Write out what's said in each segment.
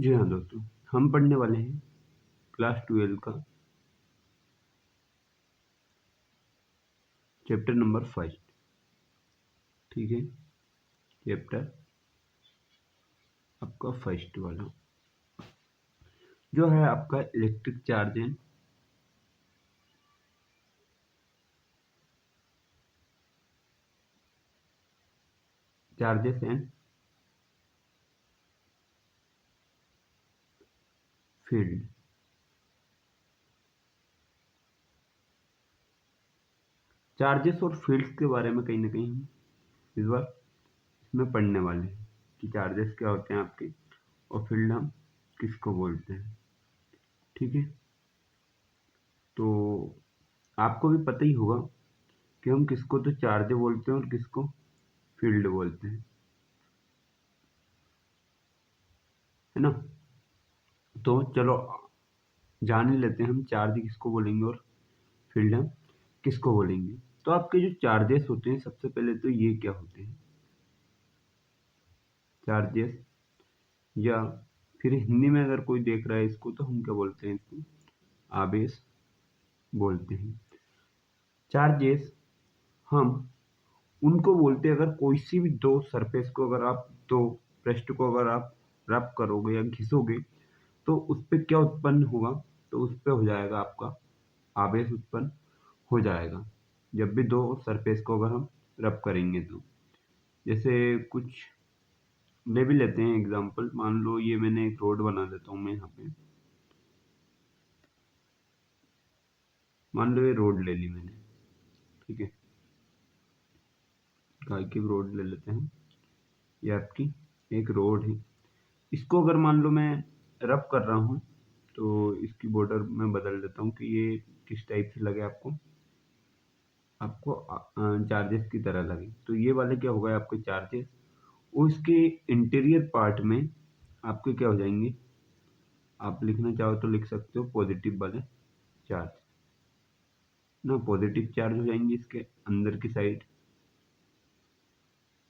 जी हाँ दोस्तों, हम पढ़ने वाले हैं क्लास 12 का चैप्टर नंबर 5। ठीक है, चैप्टर आपका फर्स्ट वाला जो है आपका electric charge and charges and field. Charges और फील्ड्स के बारे में कहीं ना कहीं हम इस बार इसमें पढ़ने वाले हैं कि चार्जेस क्या होते हैं आपके और फील्ड हम किसको बोलते हैं। ठीक है, तो आपको भी पता ही होगा कि हम किसको तो चार्ज बोलते हैं और किसको फील्ड बोलते हैं, है ना। तो चलो जान ही लेते हैं हम चार्ज किसको बोलेंगे और फील्ड हम किसको बोलेंगे। तो आपके जो चार्जेस होते हैं, सबसे पहले तो ये क्या होते हैं चार्जेस, या फिर हिंदी में अगर कोई देख रहा है इसको तो हम क्या बोलते हैं, इसको आवेश बोलते हैं। चार्जेस हम उनको बोलते हैं अगर कोई सी भी दो सरफेस को, अगर आप दो पृष्ठ को अगर आप रब करोगे या घिसोगे तो उस पर क्या उत्पन्न होगा, तो उस पर हो जाएगा आपका आवेश उत्पन्न हो जाएगा। जब भी दो सरफेस को अगर हम रब करेंगे तो जैसे कुछ ले भी लेते हैं एग्जांपल, मान लो ये मैंने एक रोड बना देता हूँ मैं यहाँ पे, मान लो ये रोड ले ली मैंने। ठीक है, गाय की रोड ले लेते हैं, ये आपकी एक रोड है। इसको अगर मान लो मैं रब कर रहा हूँ तो इसकी बॉर्डर मैं बदल देता हूँ कि ये किस टाइप से लगे आपको आपको चार्जेस की तरह लगे। तो ये वाले क्या होगा आपके चार्जेस, और इसके इंटीरियर पार्ट में आपके क्या हो जाएंगे, आप लिखना चाहो तो लिख सकते हो पॉजिटिव वाले चार्ज ना, पॉजिटिव चार्ज हो जाएंगे इसके अंदर की साइड,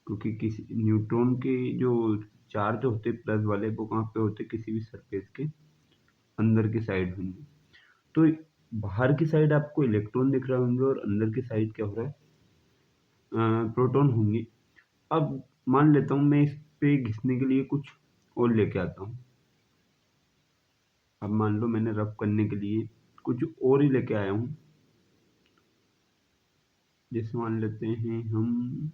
क्योंकि किसी न्यूट्रॉन के जो चार्ज होते प्लस वाले वो कहाँ पे होते, किसी भी सरफेस के अंदर की साइड होंगे। तो बाहर की साइड आपको इलेक्ट्रॉन दिख रहे होंगे और अंदर की साइड क्या हो रहा है, प्रोटॉन होंगे। अब मान लेता हूँ मैं इस पे घिसने के लिए कुछ और लेके आता हूँ। अब मान लो मैंने रब करने के लिए कुछ और ही लेके आया हूँ, जैसे मान लेते हैं हम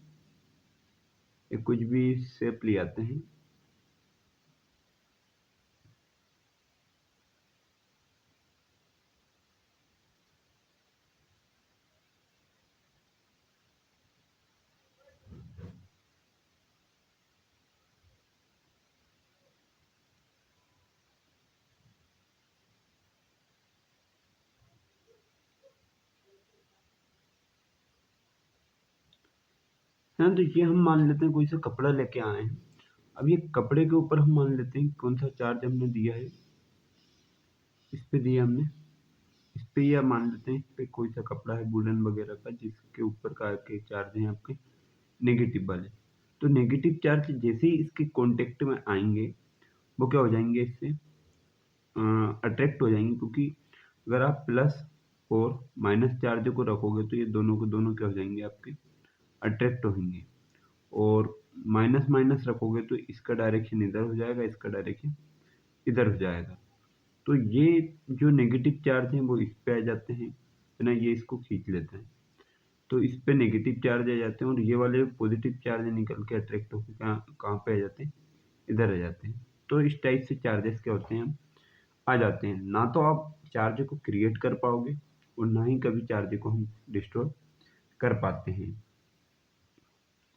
एक कुछ भी शेप ले आते हैं। है ना, तो ये हम मान लेते हैं कोई सा कपड़ा लेके आए हैं। अब ये कपड़े के ऊपर हम मान लेते हैं कौन सा चार्ज हमने दिया है, इस पे दिया हमने, इस पे या मान लेते हैं इस पे कोई सा कपड़ा है वुलन वगैरह का जिसके ऊपर का के चार्ज हैं आपके नेगेटिव वाले। तो नेगेटिव चार्ज जैसे ही इसके कांटेक्ट में आएंगे वो क्या हो जाएंगे, इससे अट्रैक्ट हो जाएंगे, क्योंकि अगर आप प्लस और माइनस चार्ज को रखोगे तो ये दोनों को दोनों क्या हो जाएंगे आपके अट्रैक्ट होंगे, और माइनस माइनस रखोगे तो इसका डायरेक्शन इधर हो जाएगा, इसका डायरेक्शन इधर हो जाएगा। तो ये जो नेगेटिव चार्ज हैं वो इस पे आ जाते हैं, है ना, ये इसको खींच लेते हैं तो इस पे नेगेटिव चार्ज आ जाते हैं, और ये वाले पॉजिटिव चार्ज निकल के अट्रैक्ट होकर कहाँ कहाँ पे आ जाते हैं, इधर आ जाते हैं। तो इस टाइप से चार्जेस क्या होते हैं आ जाते हैं। ना तो आप चार्ज को क्रिएट कर पाओगे और ना ही कभी चार्ज को हम डिस्ट्रॉय कर पाते हैं।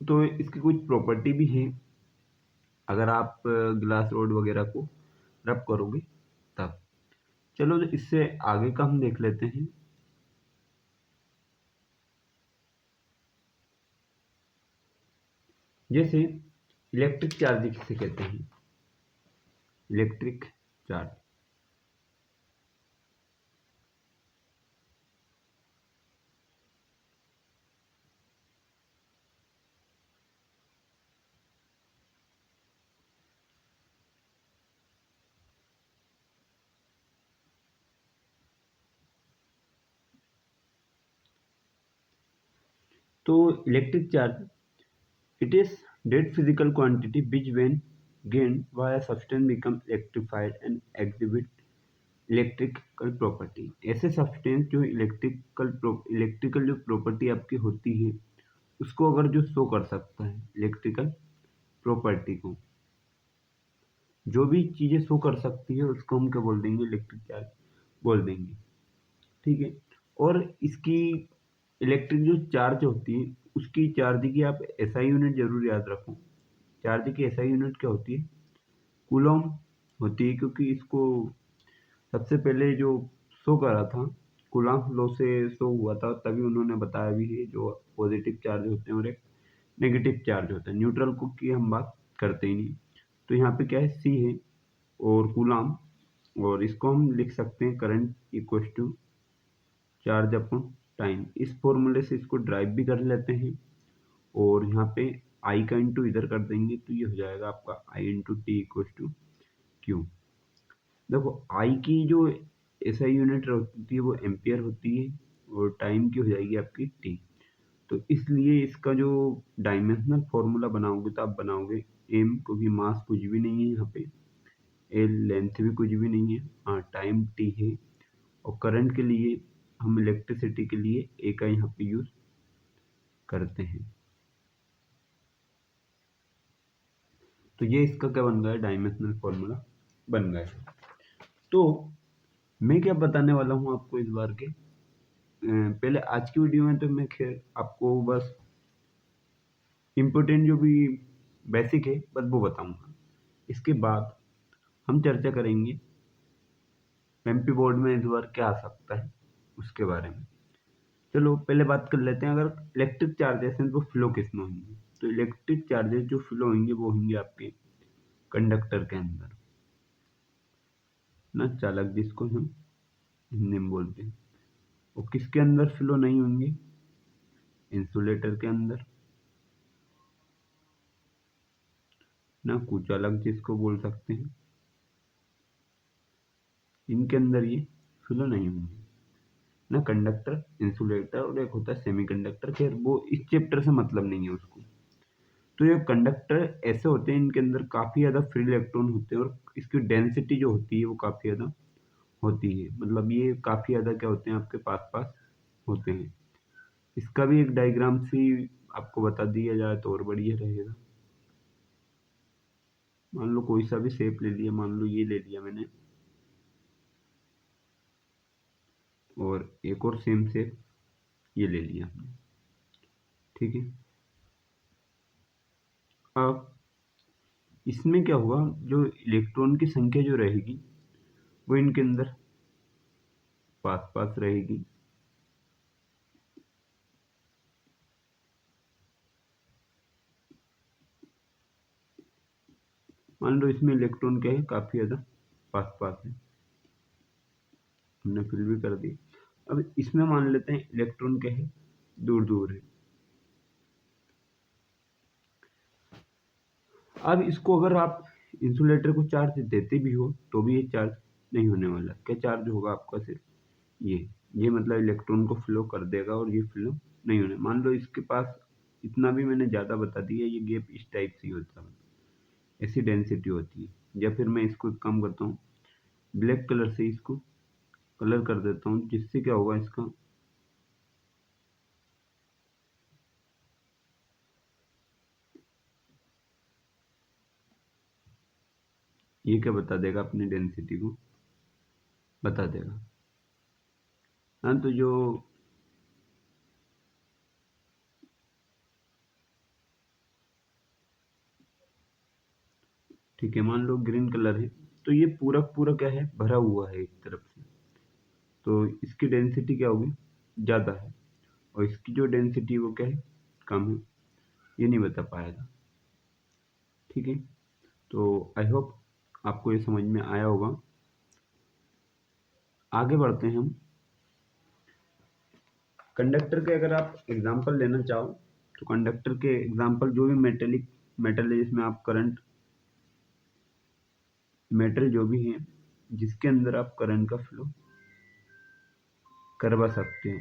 तो इसकी कुछ प्रॉपर्टी भी है, अगर आप ग्लास रोड वगैरह को रब करोगे तब। चलो तो इससे आगे का हम देख लेते हैं। जैसे इलेक्ट्रिक चार्ज किसे कहते हैं, इलेक्ट्रिक चार्ज तो electric charge it is that physical quantity which when gained by a substance becomes electrified and exhibit electrical property. ऐसे सब्सटेंस जो इलेक्ट्रिकल जो प्रॉपर्टी आपकी होती है उसको अगर जो शो कर सकता है इलेक्ट्रिकल प्रॉपर्टी को, जो भी चीज़ें शो कर सकती है उसको हम क्या बोल देंगे, इलेक्ट्रिक चार्ज बोल देंगे। ठीक है। और इसकी इलेक्ट्रिक जो चार्ज होती है उसकी चार्ज की आप एसआई यूनिट जरूर याद रखो। चार्ज की एसआई यूनिट क्या होती है, कूलॉम होती है, क्योंकि इसको सबसे पहले जो शो करा था कूलॉम लॉ से शो हुआ था, तभी उन्होंने बताया भी है जो पॉजिटिव चार्ज होते हैं और एक नेगेटिव चार्ज होता है। न्यूट्रल को की हम बात करते ही नहीं। तो यहाँ पे क्या है, सी है और कूलॉम, और इसको हम लिख सकते हैं current equal to charge upon time. इस फॉर्मूले से इसको ड्राइव भी कर लेते हैं और यहाँ पे आई का इंटू इधर कर देंगे तो ये हो जाएगा आपका I into T equal to Q. देखो आई की जो एसआई यूनिट होती है वो एम्पियर होती है और टाइम की हो जाएगी आपकी टी। तो इसलिए इसका जो डायमेंशनल फॉर्मूला बनाओगे तो आप बनाओगे एम, क्योंकि मास कुछ भी नहीं है यहाँ पे, एल लेंथ भी कुछ भी नहीं है, हाँ टाइम टी है, और करंट के लिए हम इलेक्ट्रिसिटी के लिए ए का यहाँ पे यूज करते हैं। तो ये इसका क्या बन गया, डायमेंशनल फॉर्मूला बन गया। तो मैं क्या बताने वाला हूँ आपको इस बार के पहले आज की वीडियो में तो मैं खैर आपको बस इम्पोर्टेंट जो भी बेसिक है बस वो बताऊंगा। इसके बाद हम चर्चा करेंगे एमपी बोर्ड में इस बार क्या आ सकता है उसके बारे में। चलो पहले बात कर लेते हैं, अगर इलेक्ट्रिक चार्जेस हैं तो फ्लो किस में होंगे। तो इलेक्ट्रिक चार्जेस जो फ्लो होंगे वो होंगे आपके कंडक्टर के अंदर ना, चालक जिसको हम हिंदी में बोलते हैं। और किसके अंदर फ्लो नहीं होंगे, इंसुलेटर के अंदर ना, कुचालक जिसको बोल सकते हैं, इनके अंदर ये फ्लो नहीं होंगे ना। कंडक्टर, इंसुलेटर और एक होता है सेमीकंडक्टर, खैर वो इस चैप्टर से मतलब नहीं है उसको। तो ये कंडक्टर ऐसे होते हैं इनके अंदर काफ़ी ज़्यादा फ्री इलेक्ट्रॉन होते हैं और इसकी डेंसिटी जो होती है वो काफ़ी ज़्यादा होती है, मतलब ये काफ़ी ज़्यादा क्या होते हैं आपके पास पास होते हैं। इसका भी एक डायग्राम से आपको बता दिया जाए तो और बढ़िया रहेगा। मान लो कोई सा भी शेप ले लिया, मान लो ये ले लिया मैंने, और एक और सेम शेप ये ले लिया हमने। ठीक है। अब इसमें क्या हुआ, जो इलेक्ट्रॉन की संख्या जो रहेगी वो इनके अंदर पास पास रहेगी। मान लो इसमें इलेक्ट्रॉन क्या है, काफी ज्यादा पास पास है, हमने फिल भी कर दी। अब इसमें मान लेते हैं इलेक्ट्रॉन क्या है, दूर दूर है। अब इसको अगर आप इंसुलेटर को चार्ज देते भी हो तो भी ये चार्ज नहीं होने वाला। क्या चार्ज होगा आपका, सिर्फ ये मतलब इलेक्ट्रॉन को फ्लो कर देगा और ये फ्लो नहीं होने। मान लो इसके पास इतना भी मैंने ज़्यादा बता दिया, ये गैप इस टाइप से होता है, ऐसी डेंसिटी होती है। या फिर मैं इसको एक काम करता हूँ, ब्लैक कलर से इसको कलर कर देता हूँ, जिससे क्या होगा इसका ये क्या बता देगा, अपनी डेंसिटी को बता देगा। हाँ तो जो ठीक है, मान लो ग्रीन कलर है, तो ये पूरा पूरा क्या है, भरा हुआ है एक तरफ से, तो इसकी डेंसिटी क्या होगी, ज़्यादा है, और इसकी जो डेंसिटी वो क्या है, कम है, ये नहीं बता पाएगा। ठीक है। तो आई होप आपको ये समझ में आया होगा। आगे बढ़ते हैं हम। कंडक्टर के अगर आप एग्जांपल लेना चाहो तो कंडक्टर के एग्जांपल जो भी मेटेलिक मेटल है जिसमें आप करंट, मेटल जो भी है जिसके अंदर आप करंट का फ्लो करवा सकते हो।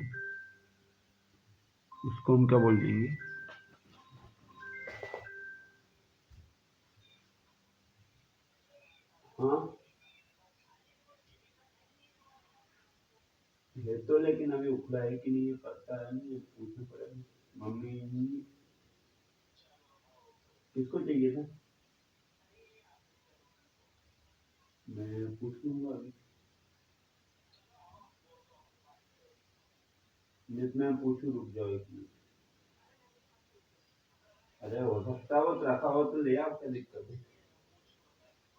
उसको हम क्या बोल देंगे? हाँ है तो, लेकिन अभी उखड़ा है कि नहीं ये पता है, नहीं पूछना पड़ेगा। मम्मी किसको चाहिए था? मैं पूछ लूंगा अभी। जितना पूछू, रुक जाओ एक मिनट। अरे हो सकता हो तो रखा हो तो ले आओ, क्या दिक्कत है?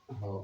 हाँ